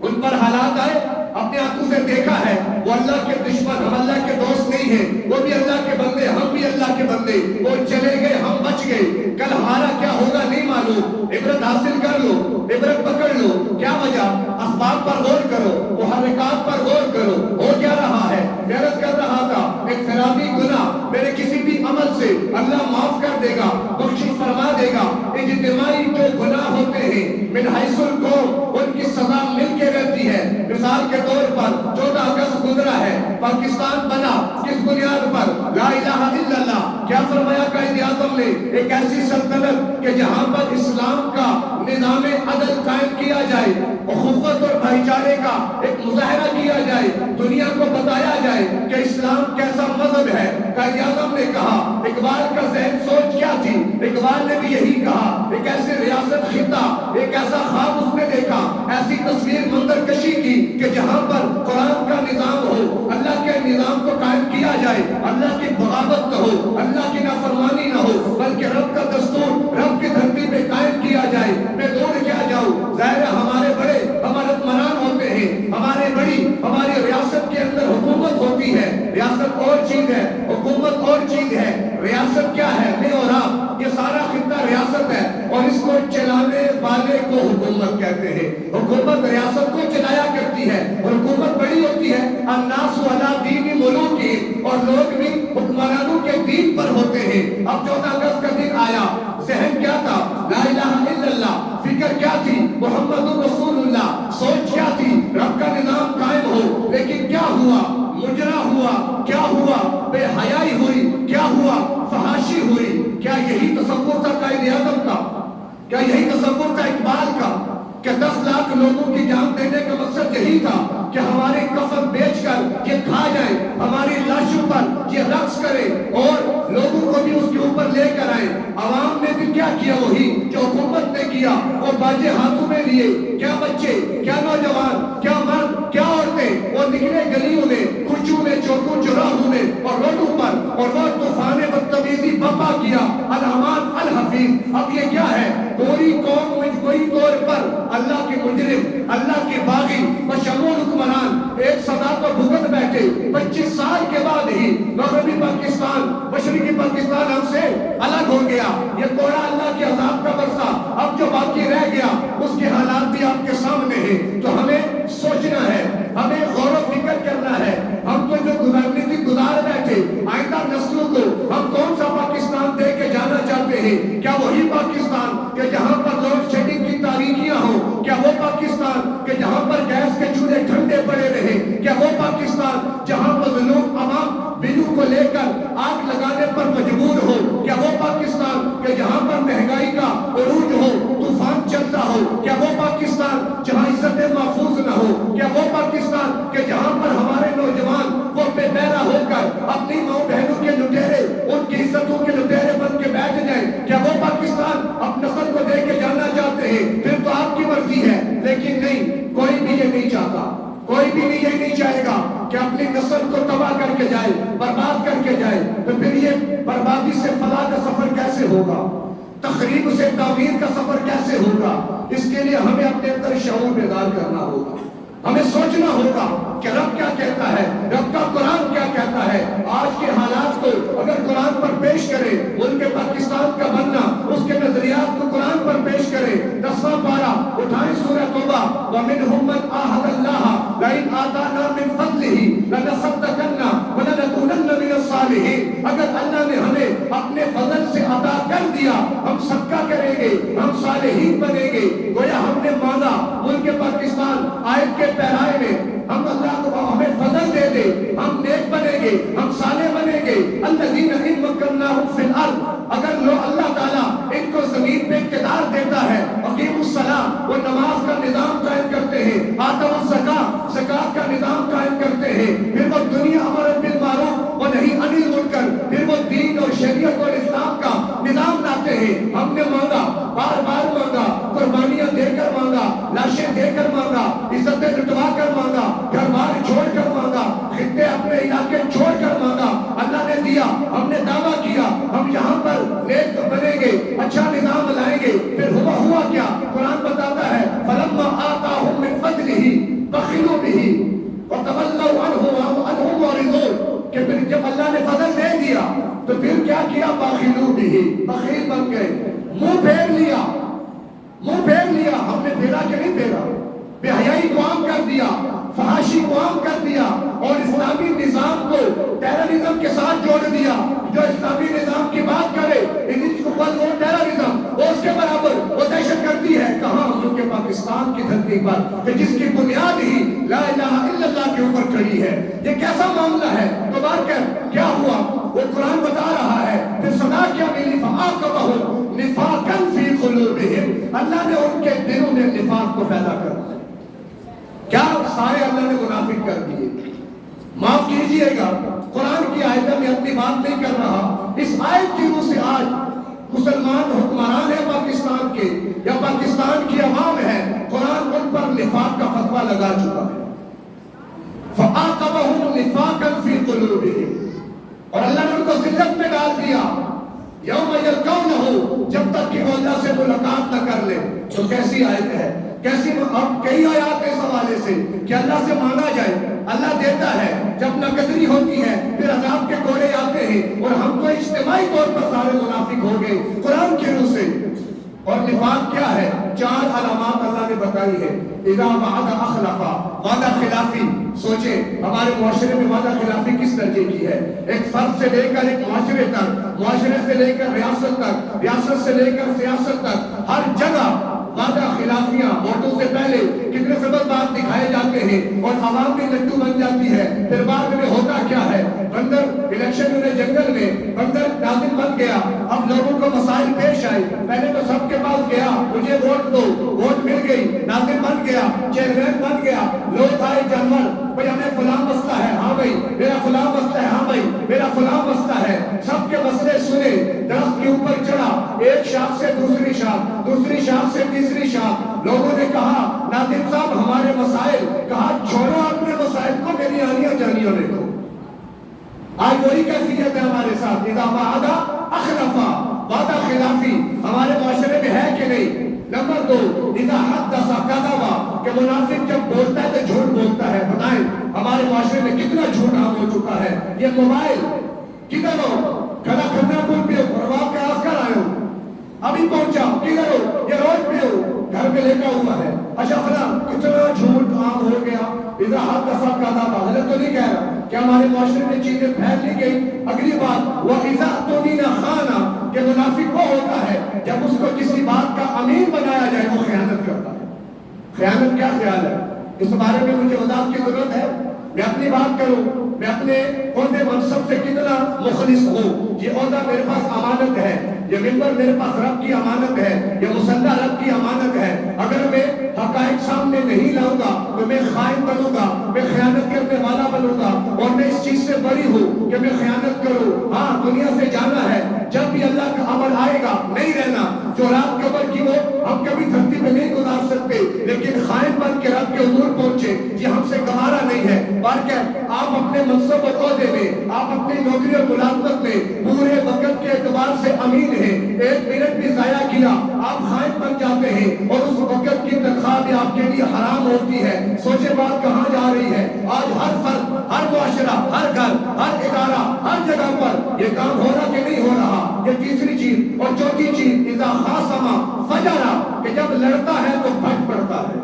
[SPEAKER 1] ان پر حالات آئے, اپنے آنکھوں سے دیکھا ہے, وہ اللہ کے دشمن, ہم اللہ کے دوست نہیں ہیں, وہ بھی اللہ کے بندے, ہم بھی اللہ کے بندے, وہ چلے گئے, ہم بچ گئے, کل ہمارا کیا ہوگا نہیں معلوم. عبرت حاصل کر لو, عبرت پکڑ لو. کیا وجہ؟ اسباب پر غور کرو, محرکات پر غور کرو. ہو کیا رہا ہے؟ محنت کر رہا تھا, ایک خرابی گناہ میرے کسی بھی عمل سے اللہ معاف کر دے گا, بخشش فرما دے گا. اجتماعی جو گناہ ہوتے ہیں من حیث القوم, ان کی سزا مل کے رہتی ہے. مثال کے طور پر 14 اگست گزرا ہے, پاکستان بنا کس بنیاد پر؟ لا الہ الا اللہ. کیا فرمایا قائد اعظم نے؟ ایک ایسی سلطنت کہ جہاں پر اسلام کا نظام عدل قائم کیا جائے, اخوت اور بھائی چارے کا ایک مظاہرہ کیا جائے, دنیا کو بتایا جائے کہ اسلام کیسا مذہب ہے. قائد اعظم نے کہا, اقبال کا ذہن سوچ کیا تھی؟ اقبال نے بھی یہی کہا, ایک ایسی ریاست خطہ, ایک ایسا خواب اس نے دیکھا, ایسی تصویر منظر کشی کی کہ جہاں پر قرآن کا نظام ہو, اللہ کے نظام کو قائم کیا جائے, اللہ کی بغاوت نہ ہو, اللہ کی نافرمانی نہ ہو, بلکہ رب کا دستور رب کی دھرتی پہ قائم کیا جائے. میں دوڑ کیا جاؤں, ظاہر ہمارے بڑے ہمارے حکمران ہوتے ہیں, ہمارے بڑی ہماری ریاست کے اندر حکومت ہوتی ہے. ریاست اور چیز ہے, حکومت اور چیز ہے. ریاست کیا ہے؟ میں اور آپ, یہ سارا خطہ ریاست ہے, اور اس کو چلانے والے کو حکومت کہتے ہیں. حکومت ریاست کو چلایا کرتی ہے, اور حکومت بڑی ہوتی ہے. الناس علی دین ملوکی, اور لوگ بھی حکمرانوں کے دین پر ہوتے ہیں. اب 14 اگست کا دن آیا, ذہن کیا تھا؟ لا الہ الا اللہ. فکر کیا تھی؟ محمد رسول اللہ. سوچ کیا تھی؟ رب کا نظام قائم ہو. لیکن کیا ہوا؟ مجرا ہوا. کیا ہوا؟ بے حیائی ہوئی. کیا ہوا؟ فحاشی ہوئی. کیا یہی تصور تھا قائد اعظم کا؟ کیا یہی تصور تھا اقبال کا کہ 10 لاکھ لوگوں کی جان دینے کا مقصد یہی تھا کہ ہمارے کفن بیچ کر یہ کھا جائے, ہماری لاشوں پر یہ رقص کرے, اور لوگوں کو بھی اس کے اوپر لے کر آئے. عوام نے بھی کیا کیا؟ وہی جو حکومت نے کیا, اور باجے ہاتھوں میں لیے. کیا بچے, کیا نوجوان, کیا مرد, کیا عورتیں, وہ نکلے گلیوں میں, کوچوں میں, چوکوں چوراہوں میں اور روڈوں پر, اور وہ طوفان بدتمیزی بپا کیا. الرحمن الحفیظ. اب یہ کیا ہے؟ پوری قوم مجبوری طور پر اللہ کے مجرم, اللہ کے باغی, بشمول حکمران ایک سزا کو بھگت بیٹھے. 25 سال کے بعد ہی مغربی پاکستان, مشرقی پاکستان ہم سے الگ ہو گیا. یہ کوڑا اللہ کے عذاب کا برسا. اب جو باقی رہ گیا اس کے حالات بھی آپ کے سامنے ہیں. تو ہمیں سوچنا ہے, ہمیں غور و فکر کرنا ہے. ہم تو جو گزارنی تھی گزار بیٹھے, آئندہ نسلوں کو ہم کون سا پاکستان دے کے جانا چاہتے ہیں؟ کیا وہی پاکستان کہ جہاں پر لوڈ شیڈنگ کی تاریکیاں ہوں؟ کیا وہ پاکستان کہ جہاں پر گیس کے چولہے ٹھنڈے پڑے رہے؟ کیا وہ پاکستان جہاں مظلوم عوام بجلی کو لے کر آگ لگانے پر مجبور ہو؟ کیا وہ پاکستان کہ جہاں پر مہنگائی کا نہیں چاہتا، کوئی بھی یہ نہیں چاہے گا کہ اپنی نسل کو تباہ کر کے جائے، برباد کر کے جائے. تو پھر یہ بربادی سے فلاح کا سفر کیسے ہوگا؟ تخریب سے تعمیر کا سفر کیسے ہوگا؟ اس کے لیے ہمیں اپنے اندر شعور بیدار کرنا ہوگا. ہمیں سوچنا ہوگا کہ رب کیا کہتا ہے، رب کا قرآن کیا کہتا ہے. آج کے حالات کو اگر قرآن پر پیش کرے، ملک پاکستان کا بننا، اس کے نظریات کو قرآن پر پیش کرے. 10واں پارہ اٹھائیں سورہ توبہ، وَمِنْهُمْ مَنْ عَاهَدَ اللَّهَ لَئِنْ آتَانَا مِنْ فَضْلِهِ لَنَصَدَّقَنَّ وَلَنَكُونَنَّ مِنَ الصَّالِحِينَ. اگر اللہ نے ہمیں اپنے فضل سے عطا کر دیا، ہم صدقہ کریں گے، ہم صالحین بنیں گے. گویا ہم نے مانگا ملک پاکستان آیت کے پیرائے میں ہم اللہ کو ہمیں فضل دے دے، ہم نیک بنیں گے، ہم صالح بنیں گے. الذین ان مکناہم فی الارض، اگر لو اللہ تعالیٰ ان کو زمین پہ اقتدار دیتا ہے، اقیموا الصلاۃ، وہ نماز کا نظام قائم کرتے ہیں، آتوا الزکاۃ، زکات کا نظام قائم کرتے ہیں، پھر وہ دنیا امر بالمعروف و نہی عن المنکر، پھر وہ دین اور شریعت اور اسلام کا نظام لاتے ہیں. ہم نے مانگا، بار بار مانگا، قربانیاں دے کر مانگا، لاشیں دے کر مانگا، عزتیں لٹوا کر مانگا، گھر بار چھوڑ کر مانگا، خطے اپنے علاقے چھوڑ کر مانگا. اللہ نے دیا، ہم نے دعویٰ کیا ہم یہاں پر نیک بنیں گے، اچھا نظام لائیں گے. پھر ہوا کیا؟ قرآن بتاتا ہے فَلَمَّا آتَاهُم مِّن فَضْلِهِ بَخِلُوا بِهِ وَتَوَلَّوْا عَنْهُ مُعْرِضُونَ. کہ پھر جب اللہ نے فضل دے دیا تو پھر کیا کیا؟ بَخِلُوا بِهِ، بخیل بن گئے، منہ پھیر لیا، منہ پھیر لیا. ہم نے پھیرا کہ نہیں پھیرا؟ بے حیائی کو عام کر دیا، فحاشی کو عام کر دیا، اور اسلامی نظام کو ٹیررزم کے ساتھ جوڑ دیا. جو اسلامی نظام کی بات کرے وہ ٹیررزم، وہ اس کے برابر، وہ دہشت گردی ہے. کہاں؟ ملک پاکستان کی دھرتی پر کہ جس کی بنیاد ہی لا الہ الا اللہ کے اوپر کھڑی ہے. یہ کیسا معاملہ ہے؟ تو بات کر کیا ہوا؟ وہ قرآن بتا رہا ہے. پھر سزا کیا ملی؟ فَعَاقَبَهُمْ نِفَاقًا فِي قُلُوبِهِمْ، اللہ نے ان کے دلوں میں نفاق کو پیدا کر دیا. کیا سارے اللہ نے منافق کر دیے؟ معاف کیجئے گا، قرآن کی آیتوں میں اپنی بات نہیں کر رہا. اس آیت کی روح سے آج مسلمان حکمران ہیں پاکستان کے یا پاکستان کی عوام ہے، قرآن ان پر نفاق کا فتویٰ لگا چکا ہے. فَعَاقَبَهُمْ نِفَاقًا فِي قُلُوبِهِمْ، اور اللہ نے ان کو ذلت میں ڈال دیا. یوم یلقونہ، جب تک کہ وہ اللہ سے ملاقات نہ کر لے. تو کیسی آیت ہے، کیسی اب کئی آیات اس حوالے سے کہ اللہ سے مانگا جائے، اللہ دیتا ہے. جب ناقدری ہوتی ہے پھر عذاب کے کوڑے آتے ہیں، اور ہم تو اجتماعی طور پر سارے منافق ہو گئے قرآن کی روح سے. اور نفاق کیا ہے؟ 4 علامات اللہ نے بتائی ہے. اذا وعد اخلف، وعدہ خلافی. سوچیں ہمارے معاشرے میں وعدہ خلافی کس درجے کی ہے. ایک فرد سے لے کر ایک معاشرے تک، معاشرے سے لے کر ریاست تک، ریاست سے لے کر سیاست تک، ہر جگہ وعدہ خلافیاں. ووٹوں سے پہلے کتنے سبب بات دکھائے جاتے ہیں اور عوام بھی لٹو بن جاتی ہے. پھر بعد میں ہوتا کیا ہے؟ بندر الیکشن میں جنگل میں بندر ناظم بن گیا. اب لوگوں کو مسائل پیش آئے، پہلے تو سب کے پاس گیا مجھے ووٹ دو، ووٹ مل گئی، ناظم بن گیا، چیئرمین بن گیا. لوگ آئے جانور، بھئی ہمیں فلاں مسئلہ ہے، ہاں بھائی میرا فلاں مسئلہ ہے، ہاں بھائی میرا فلاں مسئلہ ہے. سب کے مسئلے سنے، درخت کے اوپر چڑھا، ایک شاخ سے دوسری شاخ، دوسری شاخ سے تیسری شاخ. لوگوں نے کہا ناظم صاحب ہمارے مسائل، کہا چھوڑو اپنے مسائل کو، میری آنیاں جانیاں دیکھو. آج وہی کیفیت ہے ہمارے ساتھ. اذا وعد اخلف، وعدہ خلافی ہمارے معاشرے میں ہے کہ نہیں؟ نمبر 2، اذا حدث کذب، کہ منافق جب بولتا ہے تو جھوٹ بولتا ہے. بتائیں ہمارے معاشرے میں کتنا جھوٹ عام ہو چکا ہے. یہ موبائل کدھر ہو؟ کھڑا کھڑنا پل پہ ہو، پرواب کے آس کر آئے ہو، ابھی پہنچا، کدھر ہو؟ یہ روڈ پہ ہو، گھر میں لیٹا ہوا ہے. اچھا فلاں، کتنا جھوٹ عام ہو گیا. اذا حدث کذب، غلط تو نہیں کہہ رہا کہ ہمارے معاشرے میں چیزیں پھیل نہیں گئی. اگلی بات وَإِذَا اؤْتُمِنَ خَانَ، کہ منافق وہ ہوتا ہے جب اس کو کسی بات کا امین بنایا جائے وہ خیانت کرتا ہے. خیانت کیا خیال ہے؟ اس بارے میں مجھے وضاحت کی ضرورت ہے. میں اپنی بات کروں، میں اپنے عہدے منصب سے کتنا مخلص ہوں. یہ عہدہ میرے پاس امانت ہے، یہ ممبر میرے پاس رب کی امانت ہے، یہ مصلی رب کی امانت ہے. اگر میں حقائق سامنے نہیں لاؤں گا تو میں خائن بنوں گا، میں خیانت کرنے والا بنوں گا. اور میں اس چیز سے بری ہوں کہ میں خیانت کروں. ہاں دنیا سے جانا ہے، جب بھی اللہ کا امر آئے گا نہیں رہنا. جو رات قبر کی وہ ہم کبھی دھرتی پہ نہیں گزار سکتے، لیکن خائن بن کے رب کے حضور پہنچے یہ ہم سے گوارا نہیں ہے۔ بلکہ آپ اپنے منصب اور عہدے میں، آپ اپنی نوکری اور ملازمت میں پورے وقت کے اعتبار سے امین ہیں۔ ایک منٹ بھی ضائع کیا آپ خائن بن جاتے ہیں اور اس وقت کی تنخواہ بھی آپ کے لیے حرام ہوتی ہے۔ سوچے بات کہاں جا رہی ہے؟ آج ہر فرد، ہر معاشرہ، ہر گھر، ہر ادارہ، ہر جگہ پر یہ کام ہو رہا کہ نہیں ہو رہا؟ یہ تیسری چیز۔ اور چوتھی چیز، اذا خاصم فجر، کہ جب لڑتا ہے تو پھٹ پڑتا ہے،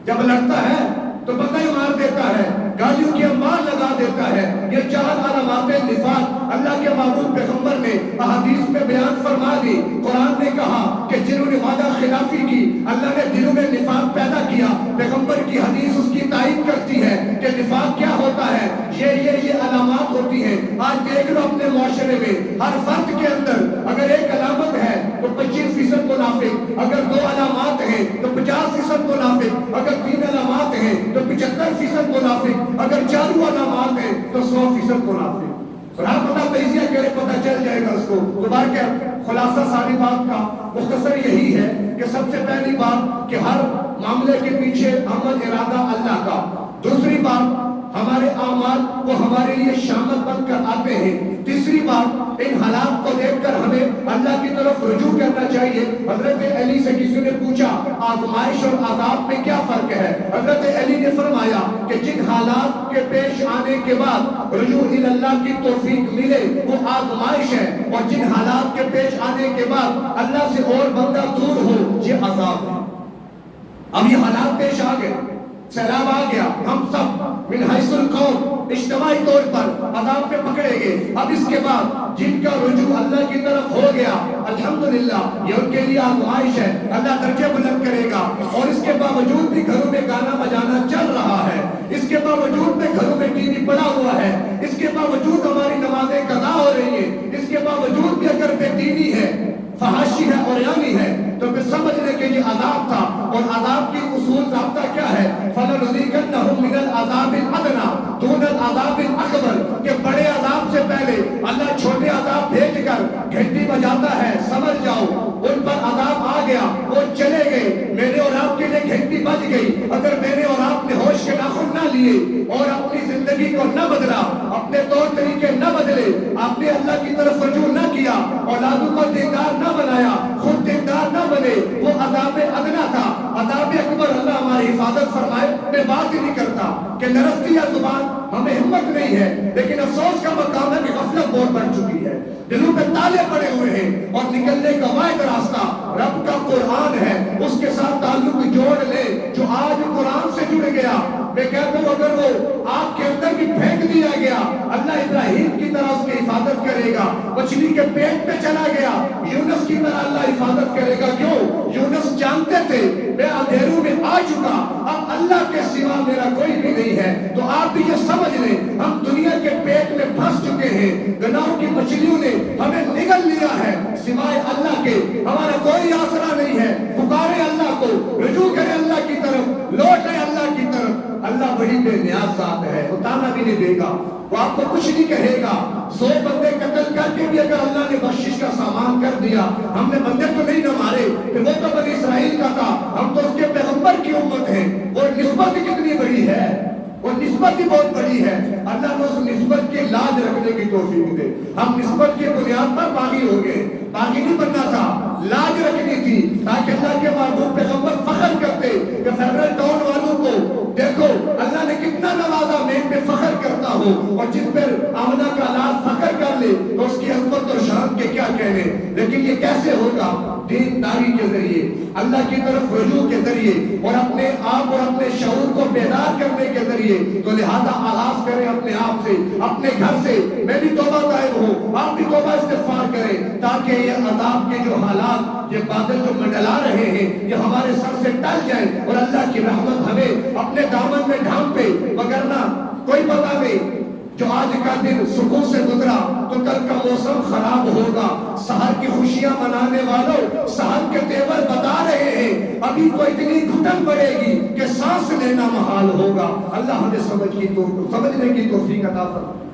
[SPEAKER 1] جب لڑتا ہے تو بندہ ہی مار دیتا ہے، گالیوں کی انبار لگا دیتا ہے۔ یہ 4 علامات نفاق اللہ کے محبوب پیغمبر نے احادیث میں بیان فرما دی۔ قرآن نے کہا کہ جنہوں نے وعدہ خلافی کی اللہ نے دلوں میں نفاق پیدا کیا۔ پیغمبر کی حدیث اس کی تائید کرتی ہے کہ نفاق کیا ہوتا ہے، یہ علامات ہوتی ہیں۔ آج دیکھ لو اپنے معاشرے میں ہر فرد کے اندر اگر ایک علامت ہے تو 25% منافق، اگر 2 علامات ہیں تو 50% منافق، اگر 3 علامات ہیں تو 75% منافق، اگر 4 علامات ہیں تو 100% منافق۔ اور آپ پتہ تجزیہ کرے پتہ چل جائے گا اس کو۔ دوبارہ کیا خلاصہ ساری بات کا مختصر یہی ہے کہ سب سے پہلی بات کہ ہر معاملے کے پیچھے عمل ارادہ اللہ کا۔ دوسری بات، ہمارے اعمال وہ ہمارے لیے شامت بن کر آتے ہیں۔ تیسری بات، ان حالات کو دیکھ کر ہمیں اللہ کی طرف رجوع کرنا چاہیے۔ حضرت علی سے کسی نے پوچھا آزمائش اور عذاب میں کیا فرق ہے؟ حضرت علی نے فرمایا کہ جن حالات کے پیش آنے کے بعد رجوع اللہ کی توفیق ملے وہ آزمائش ہے، اور جن حالات کے پیش آنے کے بعد اللہ سے اور بندہ دور ہو یہ عذاب ہے۔ اب یہ حالات پیش آ گئے، سیلاب آ گیا، ہم سب من حیث القوم اجتماعی طور پر عذاب پہ پکڑے گئے۔ اب اس کے بعد جن کا رجوع اللہ کی طرف ہو گیا الحمدللہ یہ ان کے لیے آزمائش ہے، اللہ درجے بلند کرے گا۔ اور اس کے باوجود بھی گھروں میں گانا بجانا چل رہا ہے، اس کے باوجود میں گھروں میں ٹی وی پڑا ہوا ہے، اس کے باوجود ہماری نمازیں قضا ہو رہی ہیں، اس کے باوجود بھی اگر بے دینی ہے، فحاشی ہے، عریانی ہے، تو پھر سمجھ لیں کہ یہ عذاب تھا۔ اور عذاب کی اصول ضابطہ کیا ہے؟ فَلَنُذِيقَنَّهُم مِّنَ الْعَذَابِ الْأَدْنَىٰ دُونَ الْعَذَابِ الْأَكْبَرِ، کہ بڑے عذاب سے پہلے اللہ چھوٹے عذاب بھیج کر گھنٹی بجاتا ہے، سمجھ جاؤ ان پر عذاب آ گیا، وہ چلے گئے، میرے اور آپ کے لیے گھنٹی بج گئی۔ اگر میرے اور آپ نے ہوش کے ناخن نہ لیے اور اپنی زندگی کو نہ بدلا، اپنے طور طریقے نہ بدلے، آپ نے اللہ کی طرف رجوع نہ کیا، اولادوں کو دیندار نہ بنایا، خود دیندار نہ بنے، وہ عذاب ادنا تھا۔ عذاب اکبر اللہ ہماری حفاظت فرمائے۔ میں بات ہی نہیں کرتا کہ لرزتی ہے زبان، ہمیں ہمت نہیں ہے، لیکن افسوس کا مقام ہے کہ غفلت بہت بڑھ چکی ہے، دلوں پہ تالے پڑے ہوئے ہیں، اور نکلنے کا واحد راستہ رب کا قرآن ہے۔ اس کے ساتھ تعلق جوڑ لے جو آج قرآن سے جڑ گیا۔ میں کہتا ہوں اگر وہ آگ کے اندر بھی پھینک دیا گیا اللہ ابراہیم کی طرح اس کی حفاظت کرے گا، مچھلی کے پیٹ میں چلا گیا یونس کی طرح اللہ حفاظت کرے گا۔ کیوں؟ یونس جانتے تھے میں اندھیروں میں آ چکا، اب اللہ کے سوا میرا کوئی بھی نہیں ہے۔ تو آپ بھی یہ سمجھ لیں ہم دنیا کے پیٹ میں پھنس چکے ہیں، گناہوں کی مچھلیوں نے ہمیں نگل لیا ہے، سوائے اللہ کے ہمارا کوئی آسرا نہیں ہے۔ پکارے اللہ کو، رجوع کرے اللہ کی طرف، لوٹے اللہ کی طرف۔ اللہ بڑی بے نیاز ذات ہے، وہ تانا بھی نہیں دے گا، وہ آپ کو کچھ نہیں کہے گا۔ 100 بندے قتل کر کے بھی اگر اللہ نے بخشش کا سامان کر دیا، ہم نے بندے تو نہیں نہ مارے، وہ تو بنی اسرائیل کا تھا، ہم تو اس کے پیغمبر کی امت ہیں۔ وہ نسبت کتنی بڑی ہے، وہ نسبت ہی بہت بڑی ہے۔ اللہ نے اس نسبت کی لاج رکھنے کی توفیق دے۔ ہم نسبت کی بنیاد پر باغی ہو گئے، باغی نہیں بننا تھا، لاج رکھنی تھی تاکہ اللہ کے محبوب پیغمبر فخر کرتے کہ فیڈرل ٹاؤن والوں کو دیکھو اللہ نے کتنا نوازا، میں ان پہ فخر کرتا ہوں۔ اور جس پر آمنہ کا لال فخر کر لے تو اس کی عظمت اور شان کے کیا کہنے۔ لیکن یہ کیسے ہوگا؟ دینداری کے ذریعے، اللہ کی طرف رجوع کے ذریعے، اور اپنے آپ اور اپنے شعور کو بیدار کرنے کے ذریعے۔ تو لہذا آغاز کریں اپنے آپ سے، اپنے گھر سے۔ میں بھی توبہ طائب ہوں، آپ بھی توبہ استغفار کریں تاکہ یہ عذاب کے جو حالات، یہ بادل جو منڈلا رہے ہیں، یہ ہمارے سر سے ٹل جائیں اور اللہ کی رحمت ہمیں اپنے دامن میں ڈھانپے۔ وگرنہ کوئی پتہ نہیں، جو آج کا دن سکون سے گزرا تو کل کا موسم خراب ہوگا۔ سحر کی خوشیاں منانے والوں سحر کے تیور بتا رہے ہیں، ابھی تو اتنی گھٹن پڑے گی کہ سانس لینا محال ہوگا۔ اللہ ہمیں سمجھنے کی توفیق عطا فرمائے۔